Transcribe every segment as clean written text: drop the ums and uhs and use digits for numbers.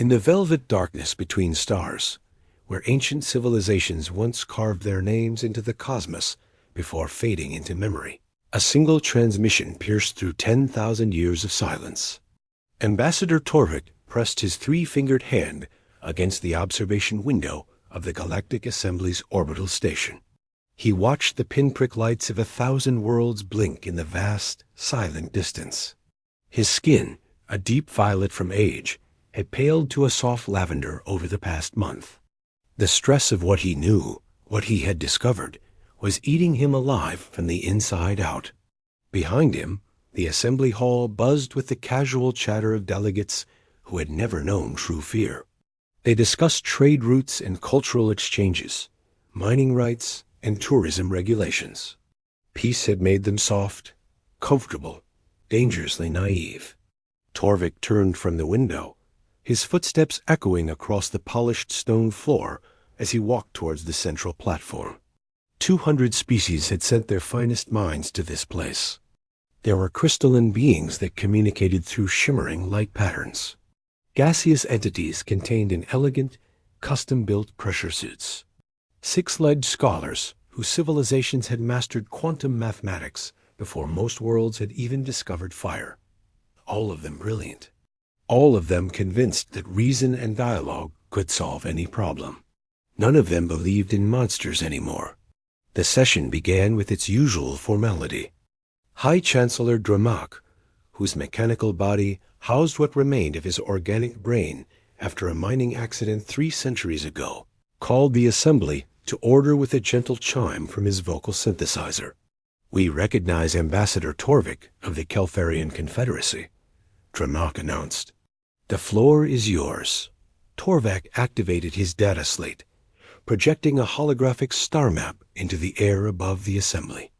In the velvet darkness between stars, where ancient civilizations once carved their names into the cosmos before fading into memory, a single transmission pierced through 10,000 years of silence. Ambassador Torvik pressed his three-fingered hand against the observation window of the Galactic Assembly's orbital station. He watched the pinprick lights of 1,000 worlds blink in the vast, silent distance. His skin, a deep violet from age, had paled to a soft lavender over the past month. The stress of what he knew, what he had discovered, was eating him alive from the inside out. Behind him, the assembly hall buzzed with the casual chatter of delegates who had never known true fear. They discussed trade routes and cultural exchanges, mining rights, and tourism regulations. Peace had made them soft, comfortable, dangerously naive. Torvik turned from the window, his footsteps echoing across the polished stone floor as he walked towards the central platform. 200 species had sent their finest minds to this place. There were crystalline beings that communicated through shimmering light patterns. Gaseous entities contained in elegant, custom-built pressure suits. Six-legged scholars whose civilizations had mastered quantum mathematics before most worlds had even discovered fire. All of them brilliant. All of them convinced that reason and dialogue could solve any problem. None of them believed in monsters anymore. The session began with its usual formality. High Chancellor Dramak, whose mechanical body housed what remained of his organic brain after a mining accident 3 centuries ago, called the assembly to order with a gentle chime from his vocal synthesizer. "We recognize Ambassador Torvik of the Kelfarian Confederacy," Dramak announced. "The floor is yours." Torvik activated his data slate, projecting a holographic star map into the air above the assembly.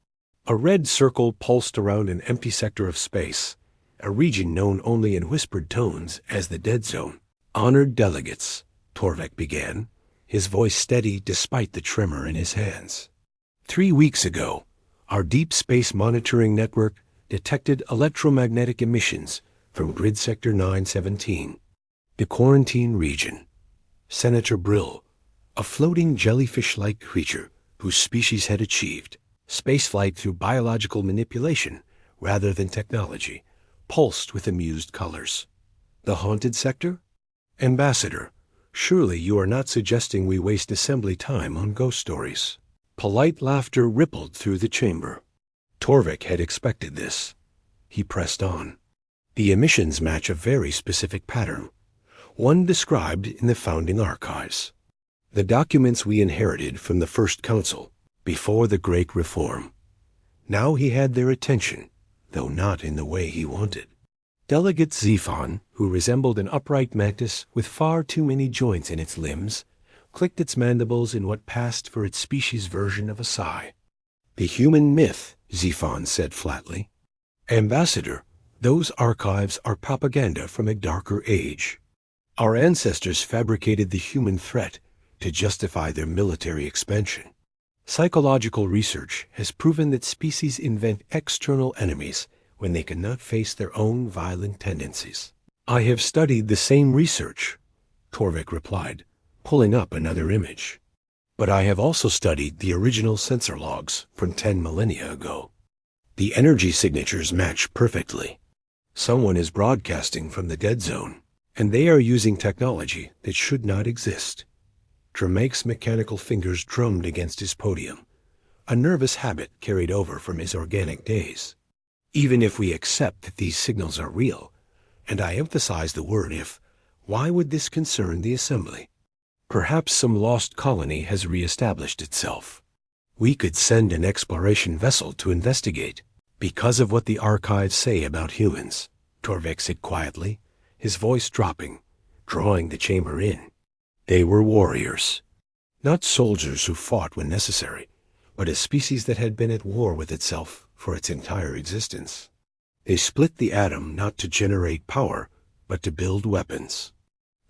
A red circle pulsed around an empty sector of space, a region known only in whispered tones as the Dead Zone. "Honored delegates," Torvik began, his voice steady despite the tremor in his hands. 3 weeks ago, our Deep Space Monitoring Network detected electromagnetic emissions from Grid Sector 917, the quarantine region. Senator Brill, a floating jellyfish-like creature whose species had achieved spaceflight through biological manipulation rather than technology, pulsed with amused colors. "The haunted sector? Ambassador, surely you are not suggesting we waste assembly time on ghost stories." Polite laughter rippled through the chamber. Torvik had expected this. He pressed on. "The emissions match a very specific pattern, one described in the founding archives. The documents we inherited from the First Council before the Great Reform. Now he had their attention, though not in the way he wanted." Delegate Zephon, who resembled an upright mantis with far too many joints in its limbs, clicked its mandibles in what passed for its species' version of a sigh. "The human myth," Zephon said flatly. "Ambassador, those archives are propaganda from a darker age. Our ancestors fabricated the human threat to justify their military expansion. Psychological research has proven that species invent external enemies when they cannot face their own violent tendencies." "I have studied the same research," Torvik replied, pulling up another image. "But I have also studied the original sensor logs from 10 millennia ago. The energy signatures match perfectly. Someone is broadcasting from the Dead Zone, and they are using technology that should not exist." Dramak's mechanical fingers drummed against his podium, a nervous habit carried over from his organic days. "Even if we accept that these signals are real, and I emphasize the word if, why would this concern the assembly? Perhaps some lost colony has reestablished itself. We could send an exploration vessel to investigate." "Because of what the archives say about humans," Torvik said quietly, his voice dropping, drawing the chamber in. "They were warriors. Not soldiers who fought when necessary, but a species that had been at war with itself for its entire existence. They split the atom not to generate power, but to build weapons.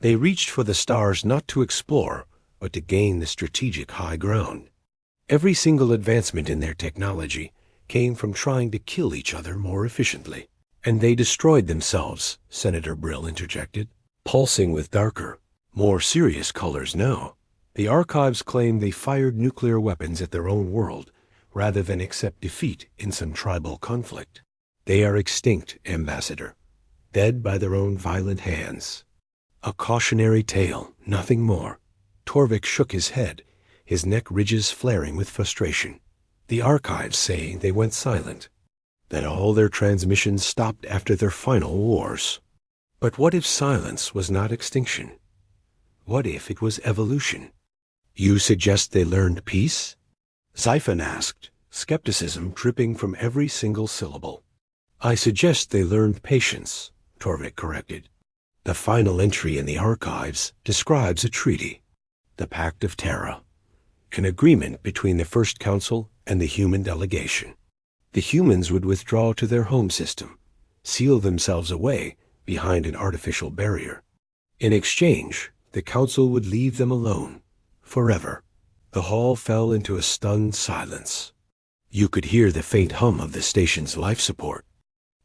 They reached for the stars not to explore, but to gain the strategic high ground. Every single advancement in their technology came from trying to kill each other more efficiently." "And they destroyed themselves," Senator Brill interjected. pulsing with darker, more serious colors now. The archives claim they fired nuclear weapons at their own world rather than accept defeat in some tribal conflict. They are extinct, Ambassador, dead by their own violent hands. A cautionary tale, nothing more. Torvik shook his head, his neck ridges flaring with frustration. The archives say they went silent, that all their transmissions stopped after their final wars. But what if silence was not extinction? What if it was evolution? You suggest they learned peace? Xiphon asked, skepticism dripping from every single syllable. I suggest they learned patience, Torvik corrected. The final entry in the archives describes a treaty, the Pact of Terra, an agreement between the First Council and the human delegation. The humans would withdraw to their home system, seal themselves away behind an artificial barrier. In exchange, the Council would leave them alone, forever. The hall fell into a stunned silence. You could hear the faint hum of the station's life support.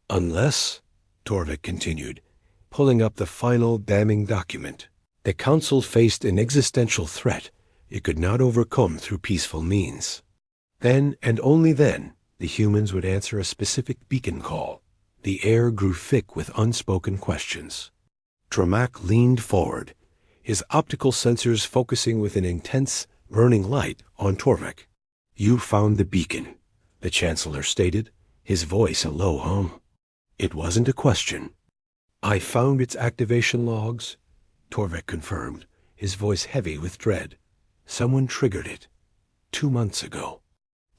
Unless, Torvik continued, pulling up the final damning document, the Council faced an existential threat it could not overcome through peaceful means. Then, and only then, the humans would answer a specific beacon call. The air grew thick with unspoken questions. Dramak leaned forward, his optical sensors focusing with an intense, burning light on Torvik. You found the beacon, the Chancellor stated, his voice a low hum. It wasn't a question. I found its activation logs, Torvik confirmed, his voice heavy with dread. Someone triggered it 2 months ago.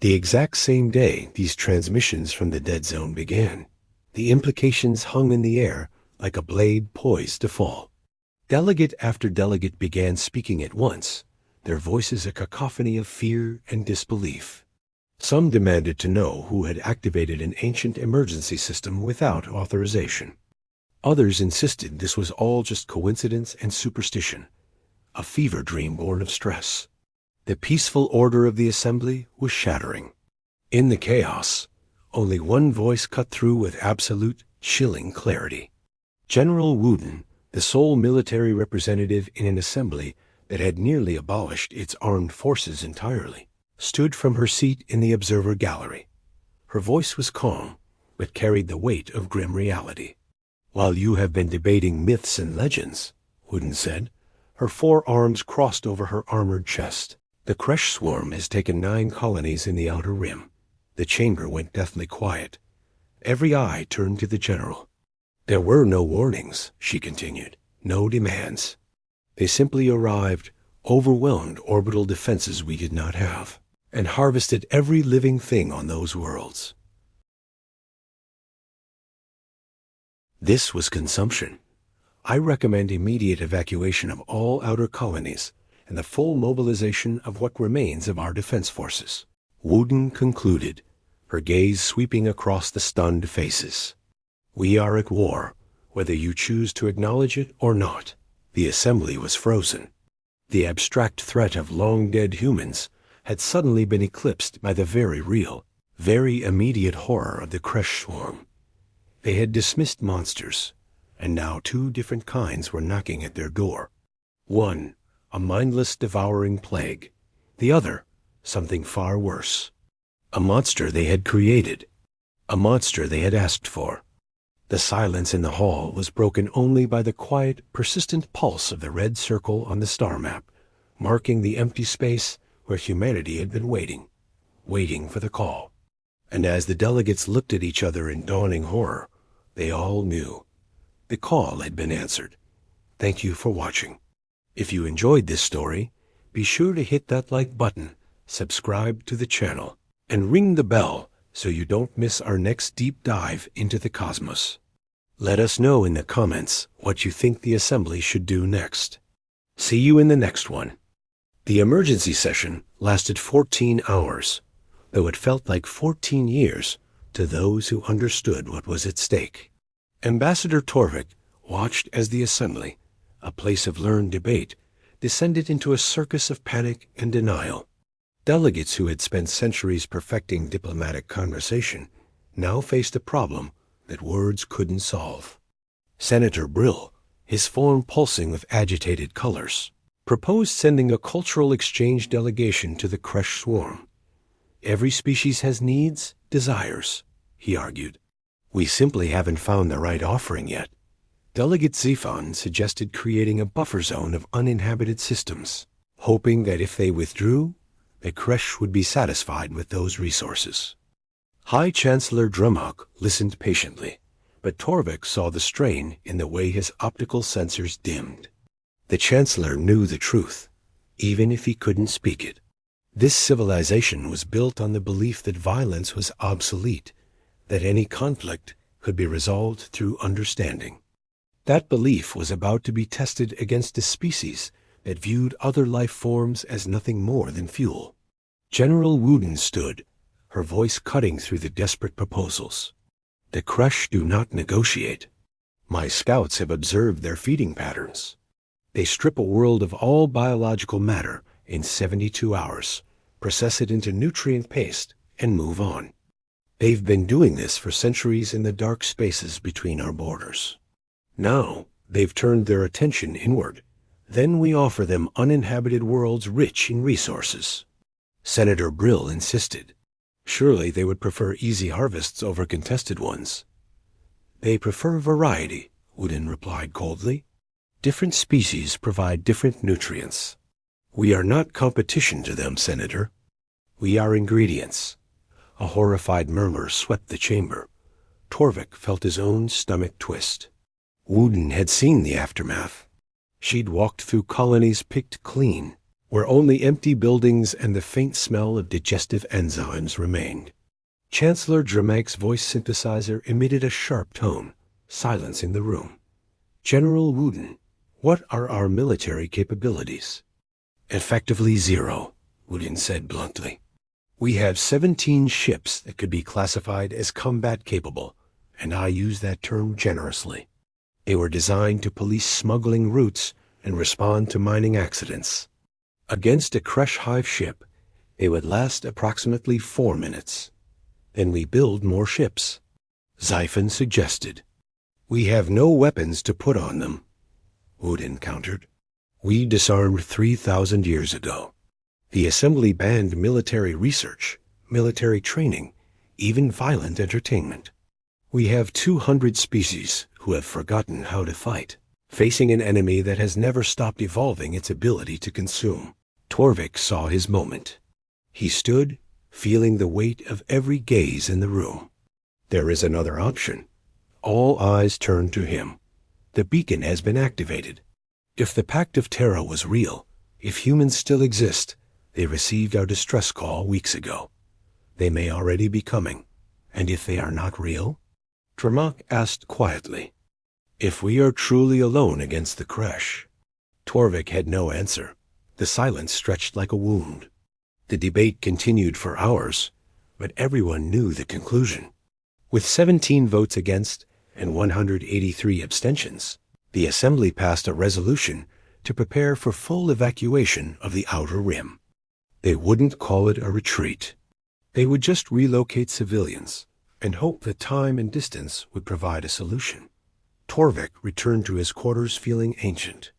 The exact same day these transmissions from the dead zone began. The implications hung in the air like a blade poised to fall. Delegate after delegate began speaking at once, their voices a cacophony of fear and disbelief. Some demanded to know who had activated an ancient emergency system without authorization. Others insisted this was all just coincidence and superstition, a fever dream born of stress. The peaceful order of the assembly was shattering. In the chaos, only one voice cut through with absolute, chilling clarity. General Wooden, the sole military representative in an assembly that had nearly abolished its armed forces entirely, stood from her seat in the observer gallery. Her voice was calm, but carried the weight of grim reality. While you have been debating myths and legends, Wooden said, her forearms crossed over her armored chest, the Kresh swarm has taken 9 colonies in the outer rim. The chamber went deathly quiet. Every eye turned to the general. There were no warnings, she continued, no demands. They simply arrived, overwhelmed orbital defenses we did not have, and harvested every living thing on those worlds. This was consumption. I recommend immediate evacuation of all outer colonies and the full mobilization of what remains of our defense forces. Wooden concluded, her gaze sweeping across the stunned faces. We are at war, whether you choose to acknowledge it or not. The assembly was frozen. The abstract threat of long-dead humans had suddenly been eclipsed by the very real, very immediate horror of the Kresh swarm. They had dismissed monsters, and now 2 different kinds were knocking at their door. One, a mindless devouring plague. The other, something far worse. A monster they had created. A monster they had asked for. The silence in the hall was broken only by the quiet, persistent pulse of the red circle on the star map, marking the empty space where humanity had been waiting for the call. And as the delegates looked at each other in dawning horror, they all knew. The call had been answered. Thank you for watching. If you enjoyed this story, be sure to hit that like button, subscribe to the channel, and ring the bell so you don't miss our next deep dive into the cosmos. Let us know in the comments what you think the assembly should do next. See you in the next one. The emergency session lasted 14 hours, though it felt like 14 years to those who understood what was at stake. Ambassador Torvik watched as the assembly, a place of learned debate, descended into a circus of panic and denial. Delegates who had spent centuries perfecting diplomatic conversation now faced a problem that words couldn't solve. Senator Brill, his form pulsing with agitated colors. Proposed sending a cultural exchange delegation to the Kresh swarm. Every species has needs, desires, he argued. We simply haven't found the right offering yet. Delegate Zifan suggested creating a buffer zone of uninhabited systems, hoping that if they withdrew, the Kresh would be satisfied with those resources. High Chancellor Drumok listened patiently, but Torvik saw the strain in the way his optical sensors dimmed. The Chancellor knew the truth, even if he couldn't speak it. This civilization was built on the belief that violence was obsolete, that any conflict could be resolved through understanding. That belief was about to be tested against a species that viewed other life forms as nothing more than fuel. General Wooden stood, her voice cutting through the desperate proposals. The Kresh do not negotiate. My scouts have observed their feeding patterns. They strip a world of all biological matter in 72 hours, process it into nutrient paste, and move on. They've been doing this for centuries in the dark spaces between our borders. Now, they've turned their attention inward. Then we offer them uninhabited worlds rich in resources. Senator Brill insisted. Surely they would prefer easy harvests over contested ones. They prefer variety, Wooden replied coldly. Different species provide different nutrients. We are not competition to them, Senator. We are ingredients. A horrified murmur swept the chamber. Torvik felt his own stomach twist. Wooden had seen the aftermath. She'd walked through colonies picked clean, where only empty buildings and the faint smell of digestive enzymes remained. Chancellor Dramak's voice synthesizer emitted a sharp tone, silencing the room. General Wooden, what are our military capabilities? Effectively zero, Wooden said bluntly. We have 17 ships that could be classified as combat capable, and I use that term generously. They were designed to police smuggling routes and respond to mining accidents. Against a Kresh Hive ship, they would last approximately 4 minutes. Then we build more ships. Xiphon suggested. We have no weapons to put on them, Wooden countered. We disarmed 3,000 years ago. The assembly banned military research, military training, even violent entertainment. We have 200 species who have forgotten how to fight, facing an enemy that has never stopped evolving its ability to consume. Torvik saw his moment. He stood, feeling the weight of every gaze in the room. There is another option. All eyes turned to him. The beacon has been activated. If the Pact of Terra was real, if humans still exist, they received our distress call weeks ago. They may already be coming. And if they are not real? Dramak asked quietly. If we are truly alone against the Kresh? Torvik had no answer. The silence stretched like a wound. The debate continued for hours, but everyone knew the conclusion. With 17 votes against and 183 abstentions, the Assembly passed a resolution to prepare for full evacuation of the Outer Rim. They wouldn't call it a retreat. They would just relocate civilians and hope that time and distance would provide a solution. Torvik returned to his quarters feeling ancient.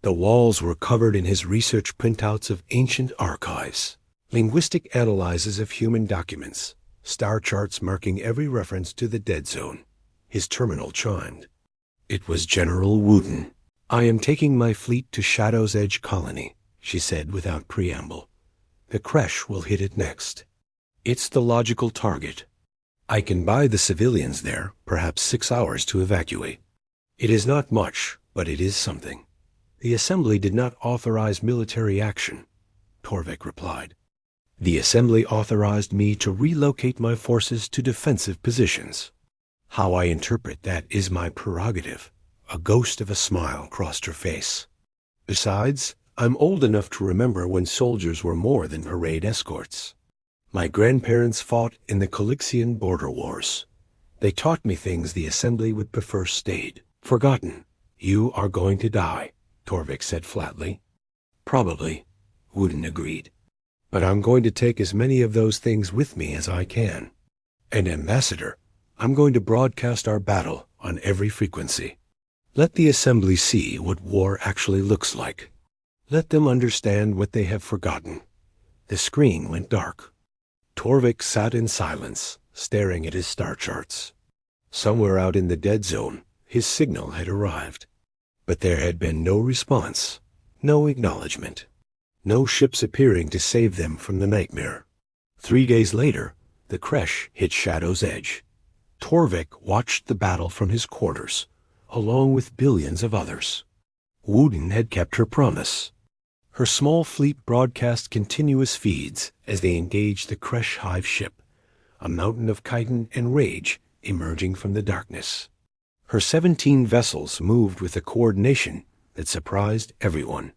The walls were covered in his research printouts of ancient archives, linguistic analyses of human documents, star charts marking every reference to the dead zone. His terminal chimed. It was General Wooden. I am taking my fleet to Shadow's Edge Colony, she said without preamble. The Kresh will hit it next. It's the logical target. I can buy the civilians there, perhaps 6 hours to evacuate. It is not much, but it is something. The Assembly did not authorize military action, Torvik replied. The Assembly authorized me to relocate my forces to defensive positions. How I interpret that is my prerogative. A ghost of a smile crossed her face. Besides, I'm old enough to remember when soldiers were more than parade escorts. My grandparents fought in the Calixian border wars. They taught me things the Assembly would prefer stayed, forgotten. You are going to die, Torvik said flatly. Probably, Wooden agreed. But I'm going to take as many of those things with me as I can. And Ambassador, I'm going to broadcast our battle on every frequency. Let the assembly see what war actually looks like. Let them understand what they have forgotten. The screen went dark. Torvik sat in silence, staring at his star charts. Somewhere out in the dead zone, his signal had arrived. But there had been no response, no acknowledgement, no ships appearing to save them from the nightmare. 3 days later, the Kresh hit Shadow's Edge. Torvik watched the battle from his quarters, along with billions of others. Wooden had kept her promise. Her small fleet broadcast continuous feeds as they engaged the Kresh hive ship, a mountain of chitin and rage emerging from the darkness. Her 17 vessels moved with a coordination that surprised everyone.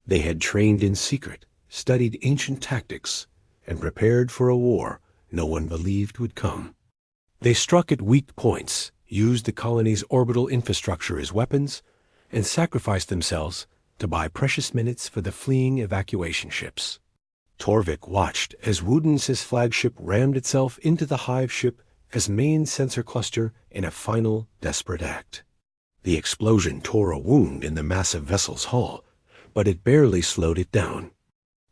They had trained in secret, studied ancient tactics, and prepared for a war no one believed would come. They struck at weak points, used the colony's orbital infrastructure as weapons, and sacrificed themselves to buy precious minutes for the fleeing evacuation ships. Torvik watched as Wooden's flagship rammed itself into the hive ship as main sensor cluster in a final, desperate act. The explosion tore a wound in the massive vessel's hull, but it barely slowed it down.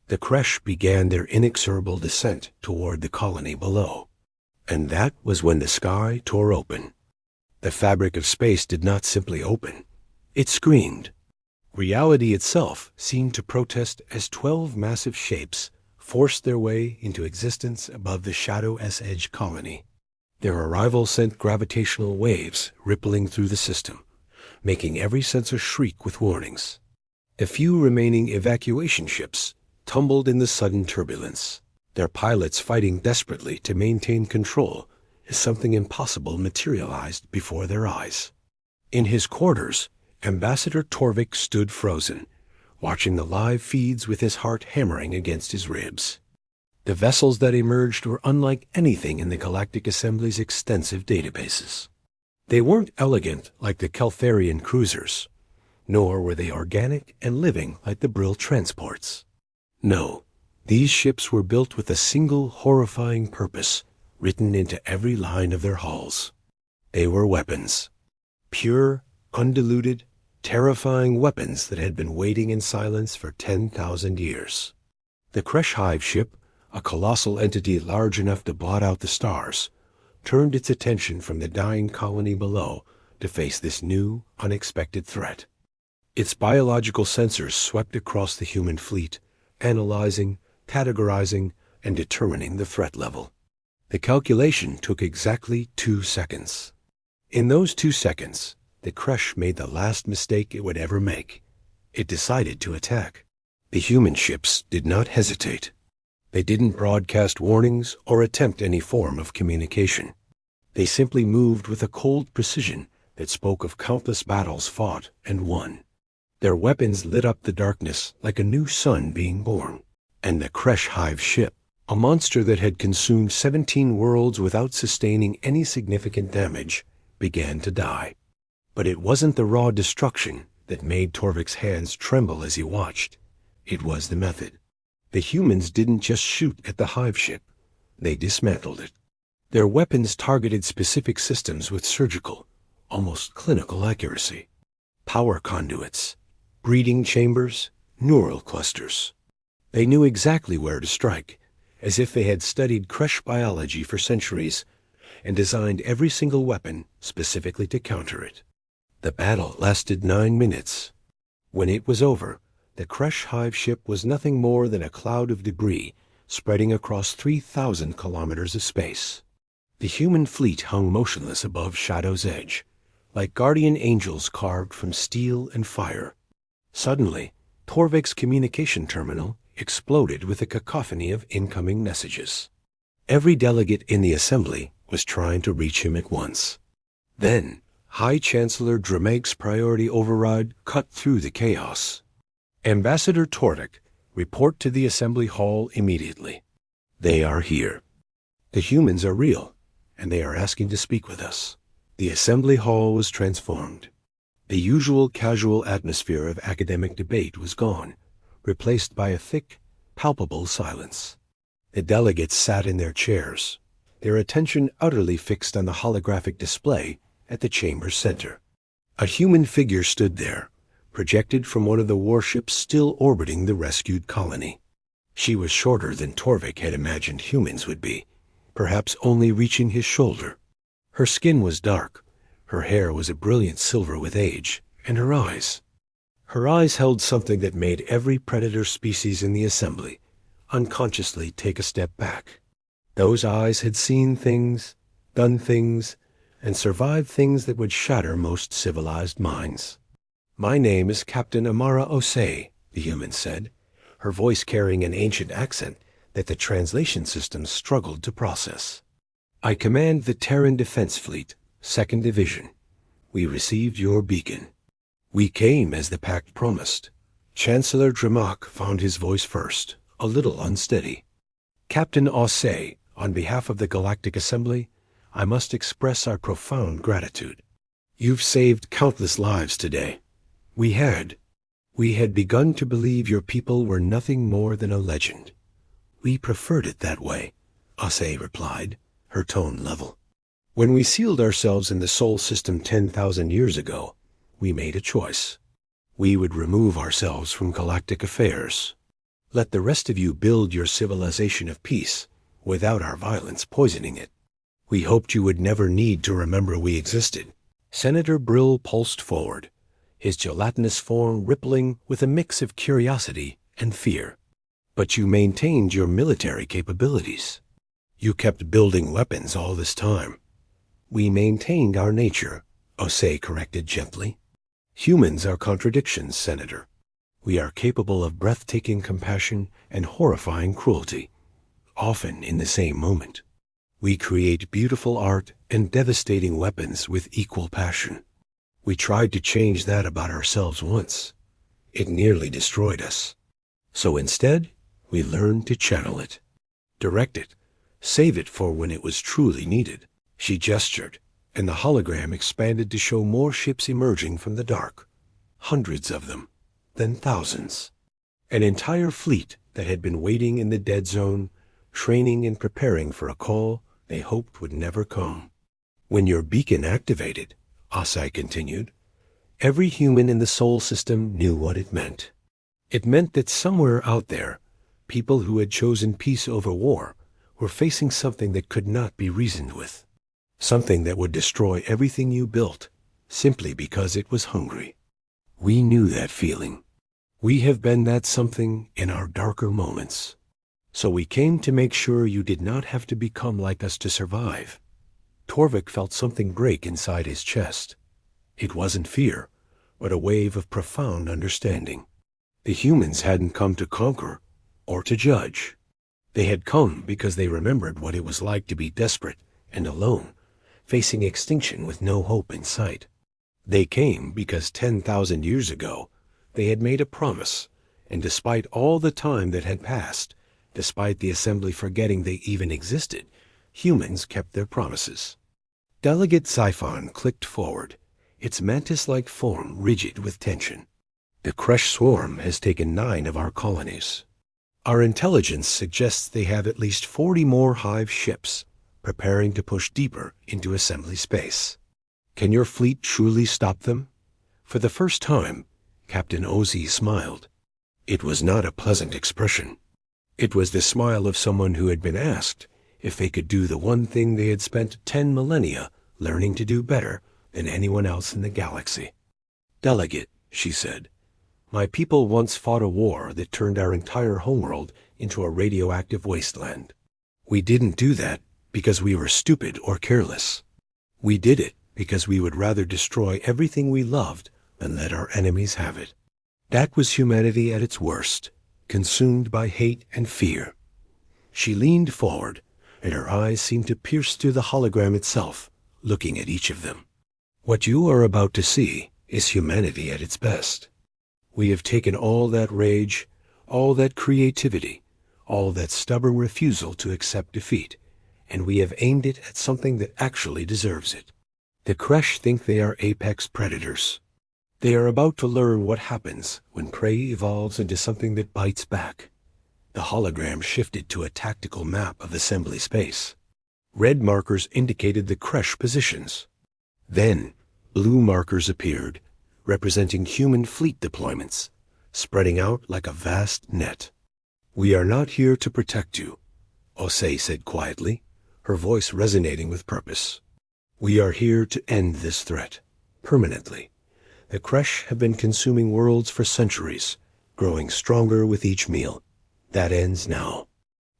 The Kresh began their inexorable descent toward the colony below. And that was when the sky tore open. The fabric of space did not simply open. It screamed. Reality itself seemed to protest as 12 massive shapes forced their way into existence above the Shadow's Edge colony. Their arrival sent gravitational waves rippling through the system, making every sensor shriek with warnings. The few remaining evacuation ships tumbled in the sudden turbulence, their pilots fighting desperately to maintain control as something impossible materialized before their eyes. In his quarters, Ambassador Torvik stood frozen, watching the live feeds with his heart hammering against his ribs. The vessels that emerged were unlike anything in the Galactic Assembly's extensive databases. They weren't elegant like the Keltharian cruisers, nor were they organic and living like the Brill transports. No, these ships were built with a single horrifying purpose written into every line of their hulls. They were weapons. Pure, undiluted, terrifying weapons that had been waiting in silence for 10,000 years. The Kresh hive ship, a colossal entity large enough to blot out the stars, turned its attention from the dying colony below to face this new, unexpected threat. Its biological sensors swept across the human fleet, analyzing, categorizing, and determining the threat level. The calculation took exactly 2 seconds. In those 2 seconds, the Kresh made the last mistake it would ever make. It decided to attack. The human ships did not hesitate. They didn't broadcast warnings or attempt any form of communication. They simply moved with a cold precision that spoke of countless battles fought and won. Their weapons lit up the darkness like a new sun being born. And the Kresh hive ship, a monster that had consumed 17 worlds without sustaining any significant damage, began to die. But it wasn't the raw destruction that made Torvik's hands tremble as he watched. It was the method. The humans didn't just shoot at the hive ship. They dismantled it. Their weapons targeted specific systems with surgical, almost clinical accuracy. Power conduits, breeding chambers, neural clusters. They knew exactly where to strike, as if they had studied Kresh biology for centuries and designed every single weapon specifically to counter it. The battle lasted 9 minutes. When it was over, the Kresh hive ship was nothing more than a cloud of debris spreading across 3,000 kilometers of space. The human fleet hung motionless above Shadow's Edge, like guardian angels carved from steel and fire. Suddenly, Torvik's communication terminal exploded with a cacophony of incoming messages. Every delegate in the assembly was trying to reach him at once. Then, High Chancellor Drameg's priority override cut through the chaos. Ambassador Torvik, report to the assembly hall immediately. They are here. The humans are real, and they are asking to speak with us. The assembly hall was transformed. The usual casual atmosphere of academic debate was gone, replaced by a thick, palpable silence. The delegates sat in their chairs, their attention utterly fixed on the holographic display at the chamber's center. A human figure stood there, projected from one of the warships still orbiting the rescued colony. She was shorter than Torvik had imagined humans would be, perhaps only reaching his shoulder. Her skin was dark, her hair was a brilliant silver with age, and her eyes held something that made every predator species in the assembly unconsciously take a step back. Those eyes had seen things, done things, and survived things that would shatter most civilized minds. "My name is Captain Amara Osei," the human said, her voice carrying an ancient accent that the translation system struggled to process. "I command the Terran Defense Fleet, 2nd Division. We received your beacon." "We came as the pact promised." Chancellor Dramak found his voice first, a little unsteady. "Captain Osei, on behalf of the Galactic Assembly, I must express our profound gratitude. You've saved countless lives today. We had begun to believe your people were nothing more than a legend. We preferred it that way," Osei replied, her tone level. "When we sealed ourselves in the Sol system 10,000 years ago, we made a choice. We would remove ourselves from galactic affairs. Let the rest of you build your civilization of peace without our violence poisoning it. We hoped you would never need to remember we existed." Senator Brill pulsed forward, his gelatinous form rippling with a mix of curiosity and fear. "But you maintained your military capabilities. You kept building weapons all this time." "We maintained our nature," Osei corrected gently. "Humans are contradictions, Senator. We are capable of breathtaking compassion and horrifying cruelty, often in the same moment. We create beautiful art and devastating weapons with equal passion. We tried to change that about ourselves once. It nearly destroyed us. So instead, we learned to channel it, direct it, save it for when it was truly needed." She gestured, and the hologram expanded to show more ships emerging from the dark. Hundreds of them, then thousands. An entire fleet that had been waiting in the dead zone, training and preparing for a call they hoped would never come. "When your beacon activated," Osei continued, "every human in the Sol system knew what it meant. It meant that somewhere out there, people who had chosen peace over war were facing something that could not be reasoned with. Something that would destroy everything you built, simply because it was hungry. We knew that feeling. We have been that something in our darker moments. So we came to make sure you did not have to become like us to survive." Torvik felt something break inside his chest. It wasn't fear, but a wave of profound understanding. The humans hadn't come to conquer or to judge. They had come because they remembered what it was like to be desperate and alone, facing extinction with no hope in sight. They came because 10,000 years ago they had made a promise, and despite all the time that had passed, despite the assembly forgetting they even existed, humans kept their promises. Delegate Xiphon clicked forward, its mantis-like form rigid with tension. "The Kresh swarm has taken 9 of our colonies. Our intelligence suggests they have at least 40 more hive ships, preparing to push deeper into assembly space. Can your fleet truly stop them?" For the first time, Captain Osei smiled. It was not a pleasant expression. It was the smile of someone who had been asked if they could do the one thing they had spent 10 millennia learning to do better than anyone else in the galaxy. "Delegate," she said, "my people once fought a war that turned our entire homeworld into a radioactive wasteland. We didn't do that because we were stupid or careless. We did it because we would rather destroy everything we loved than let our enemies have it. That was humanity at its worst, consumed by hate and fear." She leaned forward, and her eyes seemed to pierce through the hologram itself, looking at each of them. "What you are about to see is humanity at its best. We have taken all that rage, all that creativity, all that stubborn refusal to accept defeat, and we have aimed it at something that actually deserves it. The Kresh think they are apex predators. They are about to learn what happens when prey evolves into something that bites back." The hologram shifted to a tactical map of assembly space. Red markers indicated the Kresh positions. Then, Blue markers appeared, representing human fleet deployments, spreading out like a vast net. "We are not here to protect you," Osei said quietly, her voice resonating with purpose. "We are here to end this threat, permanently. The Kresh have been consuming worlds for centuries, growing stronger with each meal. That ends now.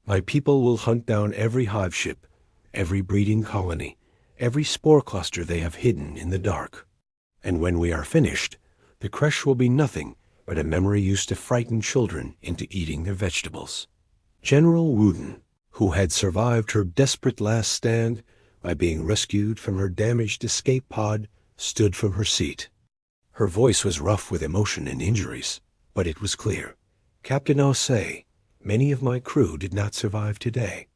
My people will hunt down every hive ship, every breeding colony, every spore cluster they have hidden in the dark. And when we are finished, the Kresh will be nothing but a memory used to frighten children into eating their vegetables." General Wooden, who had survived her desperate last stand by being rescued from her damaged escape pod, stood from her seat. Her voice was rough with emotion and injuries, but it was clear. "Captain Osei, many of my crew did not survive today.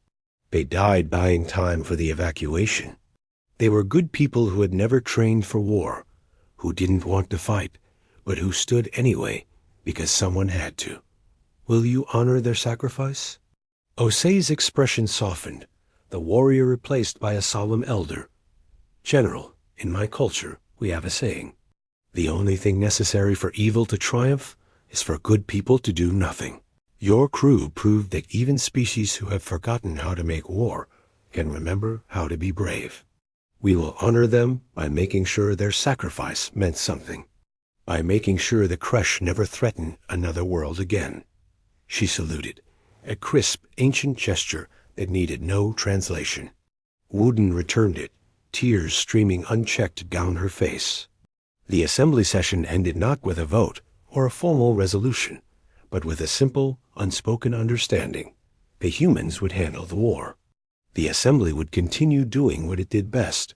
They died buying time for the evacuation. They were good people who had never trained for war, who didn't want to fight, but who stood anyway because someone had to. Will you honor their sacrifice?" Osei's expression softened, the warrior replaced by a solemn elder. "General, in my culture, we have a saying. The only thing necessary for evil to triumph is for good people to do nothing. Your crew proved that even species who have forgotten how to make war can remember how to be brave. We will honor them by making sure their sacrifice meant something, by making sure the Kresh never threaten another world again." She saluted, a crisp, ancient gesture that needed no translation. Wooden returned it, tears streaming unchecked down her face. The assembly session ended not with a vote or a formal resolution, but with a simple, unspoken understanding. The humans would handle the war. The assembly would continue doing what it did best,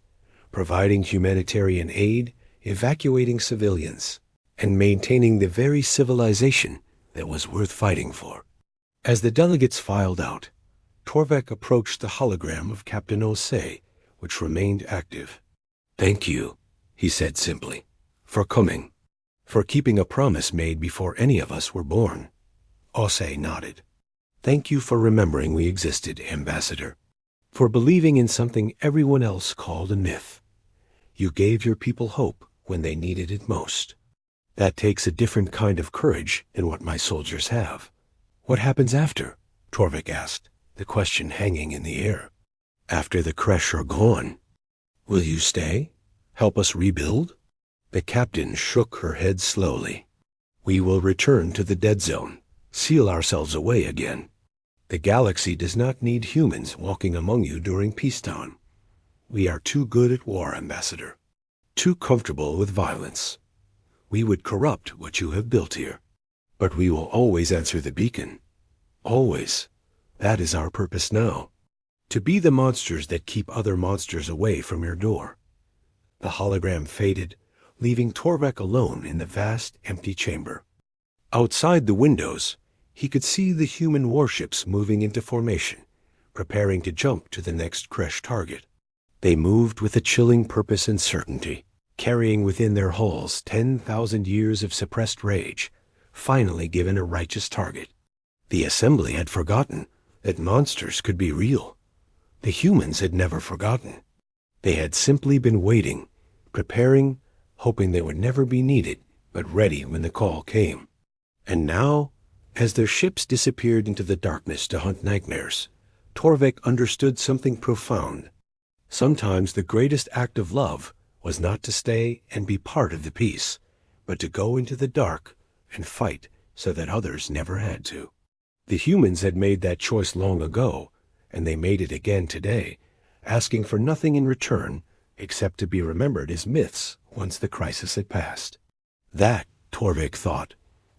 providing humanitarian aid, evacuating civilians, and maintaining the very civilization that was worth fighting for. As the delegates filed out, Torvik approached the hologram of Captain Osei, which remained active. "Thank you," he said simply, "for coming, for keeping a promise made before any of us were born." Osei nodded. "Thank you for remembering we existed, Ambassador, for believing in something everyone else called a myth. You gave your people hope when they needed it most. That takes a different kind of courage than what my soldiers have." "What happens after?" Torvik asked, the question hanging in the air. "After the Kresh are gone, will you stay? Help us rebuild?" The captain shook her head slowly. "We will return to the dead zone, seal ourselves away again. The galaxy does not need humans walking among you during peacetime. We are too good at war, Ambassador, too comfortable with violence. We would corrupt what you have built here. But we will always answer the beacon. Always. That is our purpose now. To be the monsters that keep other monsters away from your door." The hologram faded, leaving Torvik alone in the vast, empty chamber. Outside the windows, he could see the human warships moving into formation, preparing to jump to the next Kresh target. They moved with a chilling purpose and certainty, carrying within their hulls 10,000 years of suppressed rage, finally given a righteous target. The assembly had forgotten that monsters could be real. The humans had never forgotten. They had simply been waiting, preparing, hoping they would never be needed, but ready when the call came. And now, as their ships disappeared into the darkness to hunt nightmares, Torvik understood something profound. Sometimes the greatest act of love was not to stay and be part of the peace, but to go into the dark and fight so that others never had to. The humans had made that choice long ago, and they made it again today, asking for nothing in return except to be remembered as myths once the crisis had passed. That, Torvik thought,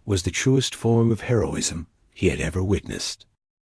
was the truest form of heroism he had ever witnessed.